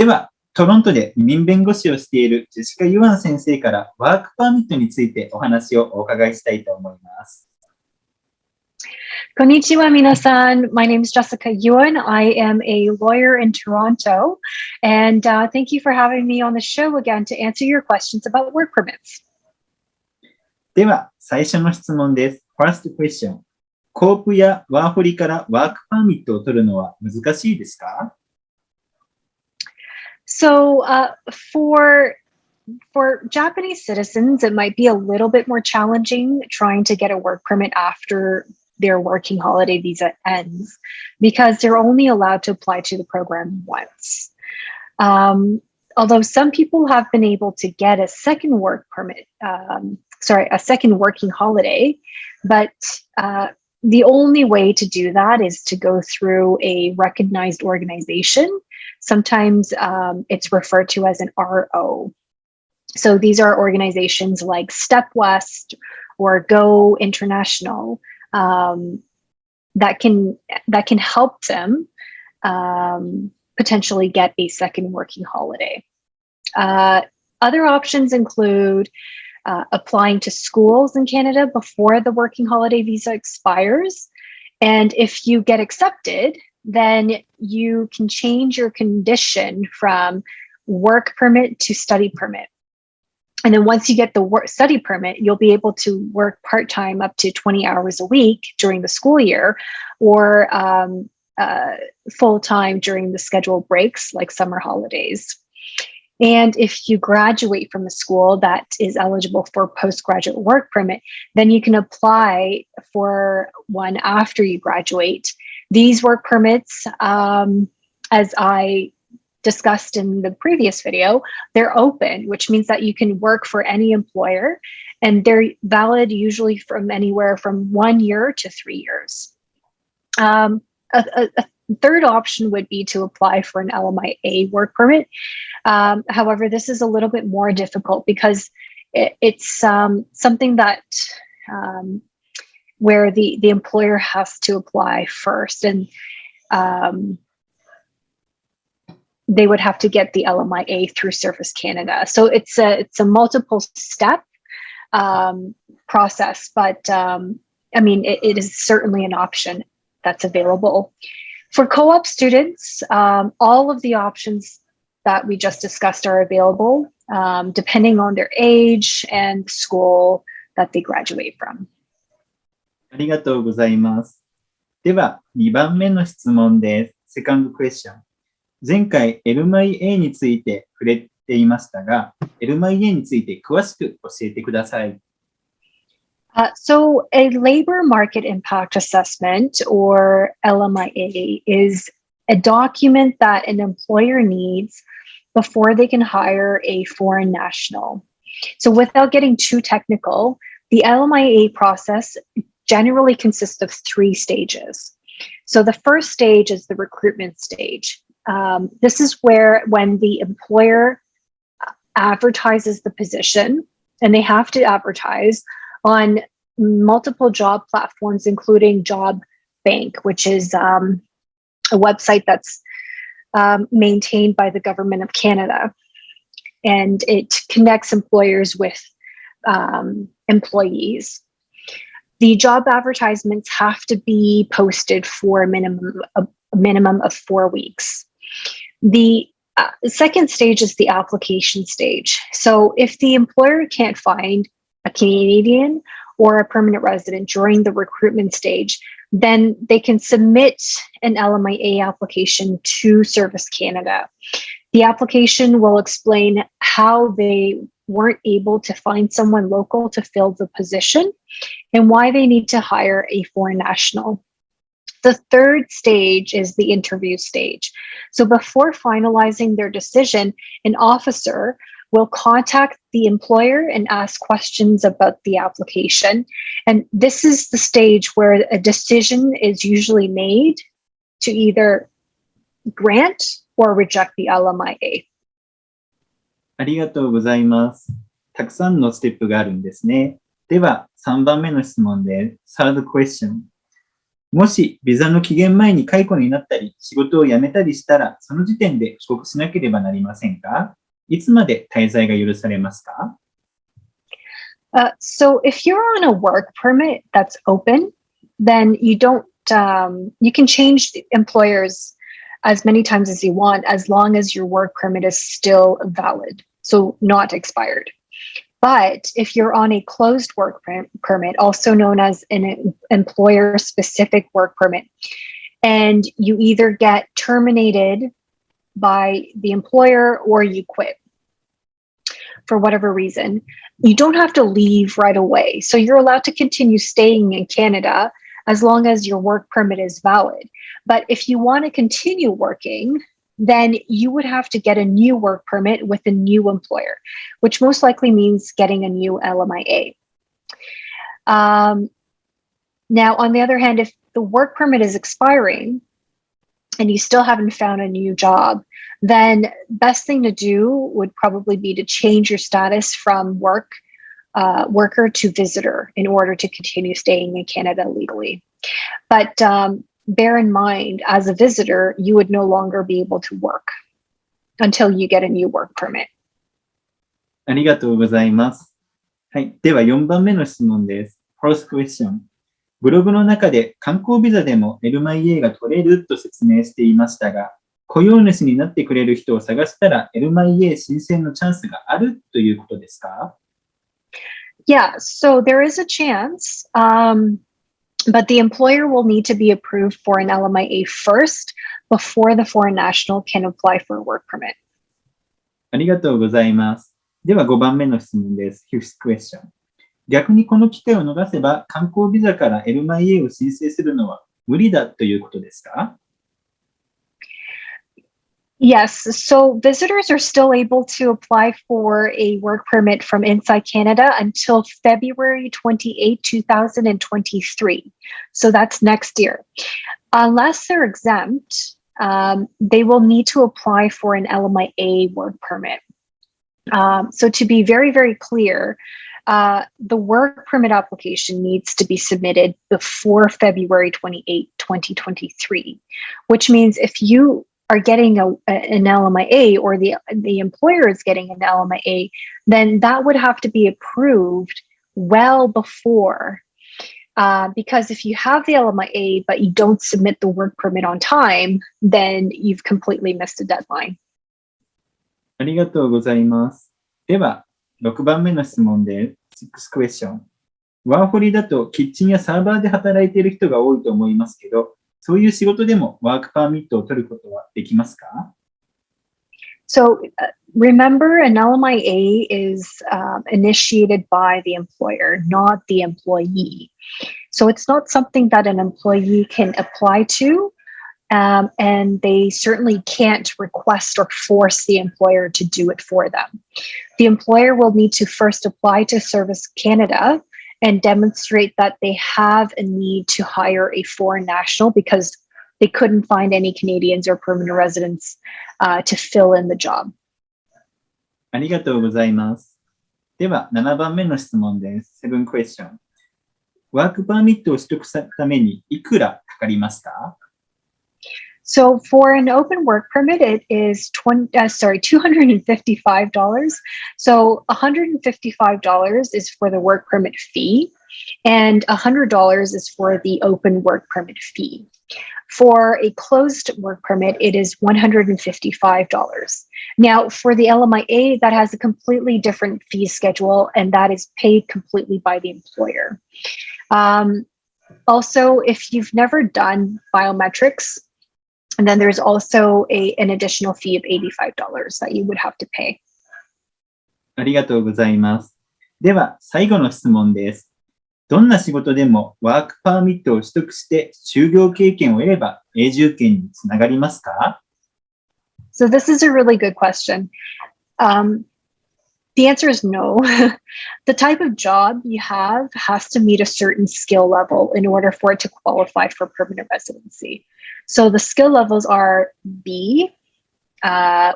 では、トロントで移民弁護士をしているジェシカ・ユアン先生からワークパーミットについてお話をお伺いしたいと思います。Konnichiwa, minasan. My name is Jessica Yuan. I am a lawyer in Toronto. And thank you for having me on the show again to answer your questions about work permits. では、最初の質問です。First question. コープやワーホリからワークパーミットを取るのは難しいですか？ So for Japanese citizens, it might be a little bit more challenging trying to get a work permit after their working holiday visa ends because they're only allowed to apply to the program once. Although some people have been able to get a second work permit, a second working holiday, but the only way to do that is to go through a recognized organization. Sometimes it's referred to as an RO. So these are organizations like Step West or Go International that can help them potentially get a second working holiday. Other options include applying to schools in Canada before the working holiday visa expires. And if you get accepted, then you can change your condition from work permit to study permit. And then once you get the study permit, you'll be able to work part-time up to 20 hours a week during the school year or full-time during the scheduled breaks like summer holidays. And if you graduate from a school that is eligible for postgraduate work permit, then you can apply for one after you graduate. These work permits, as I discussed in the previous video, they're open, which means that you can work for any employer, and they're valid usually from anywhere from 1 year to 3 years. A third option would be to apply for an LMIA work permit. However, this is a little bit more difficult because it's something that where the employer has to apply first, and they would have to get the LMIA through Service Canada. So it's a multiple step process, but I mean, it is certainly an option that's available. For co-op students, all of the options that we just discussed are available, depending on their age and school that they graduate from. ありがとうございます。では、2番目の質問です。Second question. 前回 LMIA について触れていましたが、LMIA について詳しく教えてください。So a labor market impact assessment, or LMIA, is a document that an employer needs before they can hire a foreign national. So without getting too technical, the LMIA process generally consists of 3 stages. So the first stage is the recruitment stage. This is when the employer advertises the position, and they have to advertise on multiple job platforms, including Job Bank, which is a website that's maintained by the Government of Canada. And it connects employers with employees. The job advertisements have to be posted for a minimum of 4 weeks. The second stage is the application stage. So if the employer can't find a Canadian or a permanent resident during the recruitment stage, then they can submit an LMIA application to Service Canada. The application will explain how they weren't able to find someone local to fill the position and why they need to hire a foreign national. The third stage is the interview stage. So before finalizing their decision, an officer will contact the employer and ask questions about the application. And this is the stage where a decision is usually made to either grant or reject the LMIA. ありがとうございます。たくさんのステップがあるんですね。では、3番目の質問です。Third question. もし、ビザの期限前に解雇になったり、仕事を辞めたりしたら、その時点で帰国しなければなりませんか？いつまで滞在が許されますか？ So if you're on a work permit that's open, then you can change the employers as many times as you want, as long as your work permit is still valid, so not expired. But if you're on a closed work permit, also known as an employer specific work permit, and you either get terminated by the employer or you quit for whatever reason, you don't have to leave right away. So you're allowed to continue staying in Canada as long as your work permit is valid. But if you want to continue working, then you would have to get a new work permit with a new employer, which most likely means getting a new LMIA. Now, on the other hand, if the work permit is expiring and you still haven't found a new job, then best thing to do would probably be to change your status from worker to visitor in order to continue staying in Canada legally. But bear in mind, as a visitor, you would no longer be able to work until you get a new work permit. ありがとうございます。はい。では4番目の質問です。First question。ブログの中で観光ビザでも LMIA が取れると説明していましたが、雇用主になってくれる人を探したら LMIA 申請のチャンスがあるということですか？ Yeah, so there is a chance, but the employer will need to be approved for an LMIA first before the foreign national can apply for a work permit. ありがとうございます。では5番目の質問です。Fifth question。逆にこの機会を逃せば観光ビザから LMIA を申請するのは無理だということですか？ Yes, so visitors are still able to apply for a work permit from inside Canada until February 28, 2023. So that's next year. Unless they're exempt, they will need to apply for an LMIA work permit. So to be very, very clear, the work permit application needs to be submitted before February 28, 2023, which means if you are getting an LMIA or the employer is getting an LMIA, then that would have to be approved well before. Because if you have the LMIA but you don't submit the work permit on time, then you've completely missed a deadline. ありがとうございます。では、6番目の質問です。Sixth question。ワーホリだとキッチンやサーバーで働いている人が多いと思いますけど、そういう仕事でもワークパーミットを取ることはできますか？ So remember, an LMIA is initiated by the employer, not the employee. So it's not something that an employee can apply to, and they certainly can't request or force the employer to do it for them. The employer will need to first apply to Service Canada and demonstrate that they have a need to hire a foreign national because they couldn't find any Canadians or permanent residents to fill in the job. ありがとうございます。では、7番目の質問です。Seventh question。ワークパーミットを取得するためにいくらかかりますか？ So for an open work permit, it is $255. So $155 is for the work permit fee, and $100 is for the open work permit fee. For a closed work permit, it is $155. Now, for the LMIA, that has a completely different fee schedule, and that is paid completely by the employer. Also, if you've never done biometrics, and then there's also an additional fee of $85 that you would have to pay. ありがとうございます。では、最後の質問です。どんな仕事でもワークパーミットを取得して就業経験を得れば永住権につながりますか？ So this is a really good question. The answer is no. The type of job you have has to meet a certain skill level in order for it to qualify for permanent residency. So the skill levels are B,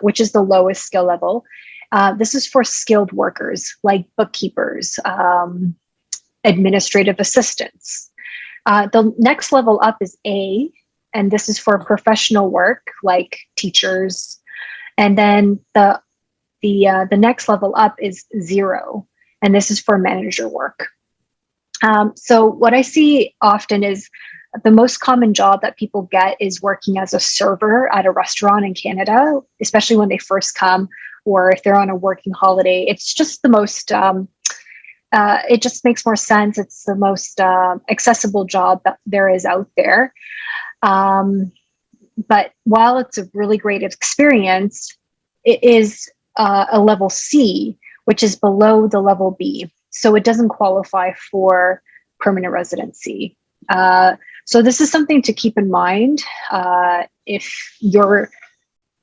which is the lowest skill level. This is for skilled workers like bookkeepers, administrative assistants. The next level up is A, and this is for professional work like teachers. And then the next level up is 0, and this is for manager work. So what I see often is the most common job that people get is working as a server at a restaurant in Canada, especially when they first come or if they're on a working holiday. It's just the most, it just makes more sense. It's the most accessible job that there is out there. But while it's a really great experience, it is a level C, which is below the level B. So it doesn't qualify for permanent residency. So this is something to keep in mind if your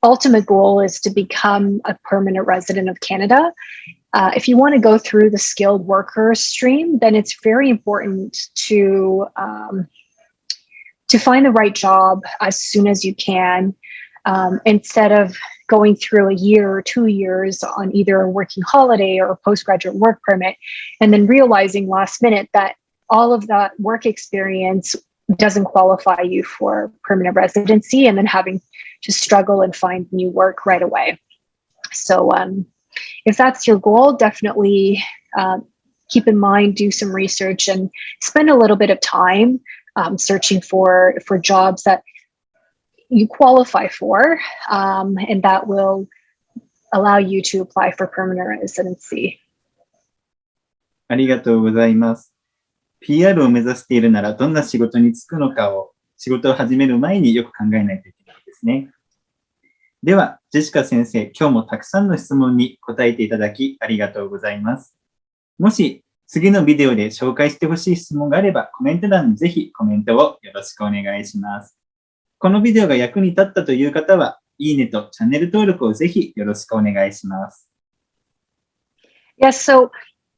ultimate goal is to become a permanent resident of Canada. If you want to go through the skilled worker stream, then it's very important to find the right job as soon as you can, instead of going through a year or 2 years on either a working holiday or a postgraduate work permit, and then realizing last minute that all of that work experience doesn't qualify you for permanent residency, and then having to struggle and find new work right away. So if that's your goal, definitely keep in mind, do some research and spend a little bit of time searching for jobs that you qualify for, and that will allow you to apply for permanent residency. ありがとうございます。PR を目指しているならどんな仕事に就くのかを仕事を始める前によく考えないといけないですね。では、ジェシカ先生、今日もたくさんの質問に答えていただきありがとうございます。もし次のビデオで紹介してほしい質問があればコメント欄にぜひコメントをよろしくお願いします。このビデオが役に立ったという方は、いいねとチャンネル登録をぜひよろしくお願いします。Yes, so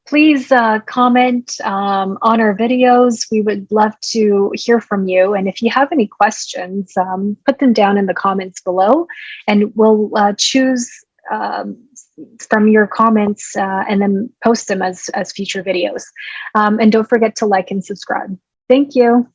please comment on our videos. We would love to hear from you. And if you have any questions, put them down in the comments below, and we'll choose from your comments and then post them as future videos. And don't forget to like and subscribe. Thank you.